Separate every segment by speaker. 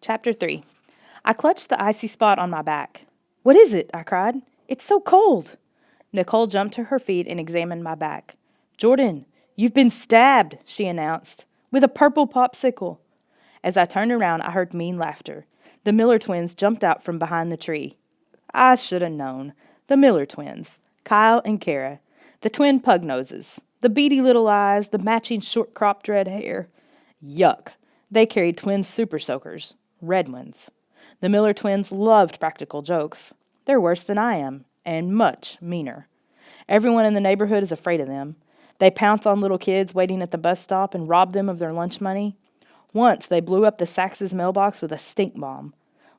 Speaker 1: Chapter 3. I clutched the icy spot on my back. "What is it?" I cried. "It's so cold." Nicole jumped to her feet and examined my back. "Jordan, you've been stabbed," she announced, "with a purple popsicle." As I turned around, I heard mean laughter. The Miller twins jumped out from behind the tree. I should have known. The Miller twins. Kyle and Kara. The twin pug noses. The beady little eyes. The matching short-cropped red hair. Yuck. They carried twin super soakers. Red ones. The Miller twins loved practical jokes. They're worse than I am, and much meaner. Everyone in the neighborhood is afraid of them. They pounce on little kids waiting at the bus stop and rob them of their lunch money. Once they blew up the Sachs' mailbox with a stink bomb.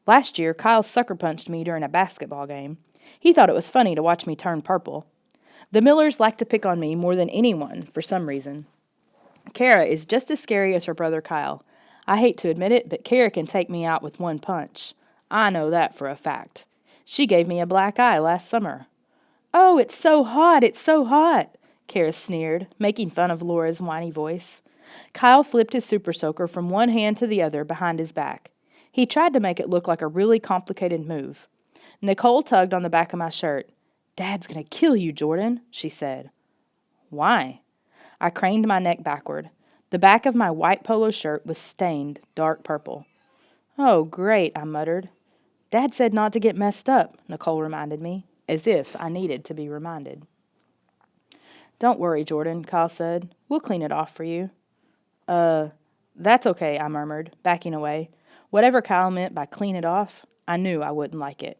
Speaker 1: Last year, Kyle sucker punched me during a basketball game. He thought it was funny to watch me turn purple. The Millers like to pick on me more than anyone for some reason. Kara is just as scary as her brother Kyle. I hate to admit it, but Kara can take me out with one punch. I know that for a fact. She gave me a black eye last summer. "Oh, it's so hot, it's so hot," Kara sneered, making fun of Laura's whiny voice. Kyle flipped his super soaker from one hand to the other behind his back. He tried to make it look like a really complicated move. Nicole tugged on the back of my shirt. "Dad's gonna kill you, Jordan," she said. "Why?" I craned my neck backward. The back of my white polo shirt was stained dark purple. "Oh, great," I muttered. "Dad said not to get messed up," Nicole reminded me, as if I needed to be reminded. "Don't worry, Jordan," Kyle said. "We'll clean it off for you." That's okay," I murmured, backing away. Whatever Kyle meant by clean it off, I knew I wouldn't like it.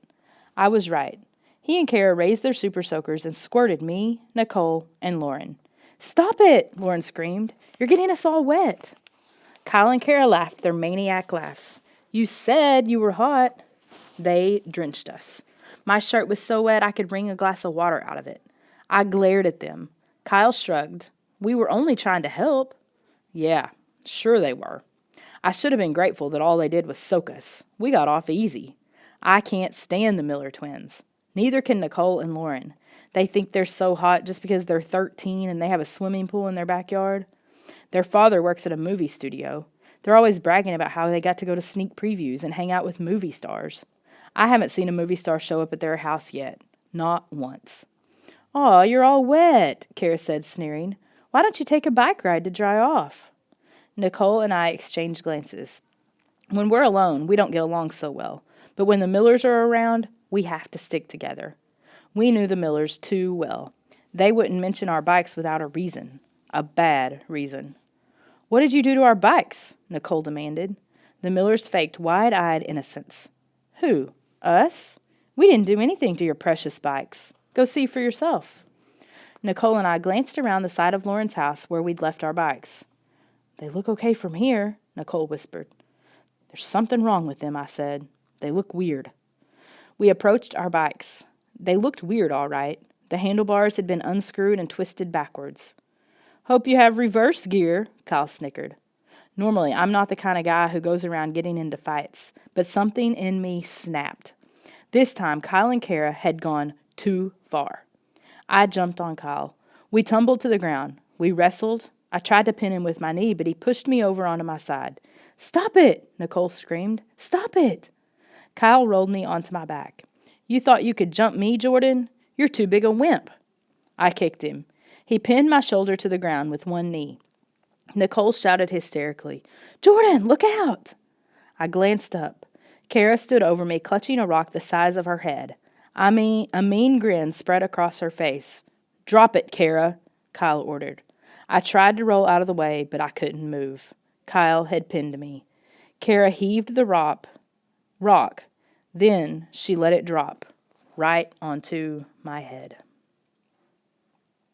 Speaker 1: I was right. He and Kara raised their super soakers and squirted me, Nicole, and Lauren. "Stop it!" Lauren screamed. "You're getting us all wet." Kyle and Kara laughed their maniac laughs. "You said you were hot." They drenched us. My shirt was so wet I could wring a glass of water out of it. I glared at them. Kyle shrugged. "We were only trying to help." Yeah, sure they were. I should have been grateful that all they did was soak us. We got off easy. I can't stand the Miller twins. Neither can Nicole and Lauren. They think they're so hot just because they're 13 and they have a swimming pool in their backyard. Their father works at a movie studio. They're always bragging about how they got to go to sneak previews and hang out with movie stars. I haven't seen a movie star show up at their house yet. Not once. "Aw, you're all wet," Kara said, sneering. "Why don't you take a bike ride to dry off?" Nicole and I exchanged glances. When we're alone, we don't get along so well. But when the Millers are around, we have to stick together. We knew the Millers too well. They wouldn't mention our bikes without a reason. A bad reason. "What did you do to our bikes?" Nicole demanded. The Millers faked wide-eyed innocence. "Who? Us? We didn't do anything to your precious bikes. Go see for yourself." Nicole and I glanced around the side of Lauren's house where we'd left our bikes. "They look okay from here," Nicole whispered. "There's something wrong with them," I said. "They look weird." We approached our bikes. They looked weird, all right. The handlebars had been unscrewed and twisted backwards. "Hope you have reverse gear," Kyle snickered. Normally, I'm not the kind of guy who goes around getting into fights, but something in me snapped. This time, Kyle and Kara had gone too far. I jumped on Kyle. We tumbled to the ground. We wrestled. I tried to pin him with my knee, but he pushed me over onto my side. "Stop it!" Nicole screamed. "Stop it!" Kyle rolled me onto my back. "You thought you could jump me, Jordan? You're too big a wimp." I kicked him. He pinned my shoulder to the ground with one knee. Nicole shouted hysterically, "Jordan, look out!" I glanced up. Kara stood over me, clutching a rock the size of her head. A mean grin spread across her face. "Drop it, Kara," Kyle ordered. I tried to roll out of the way, but I couldn't move. Kyle had pinned me. Kara heaved the rock. Then she let it drop right onto my head.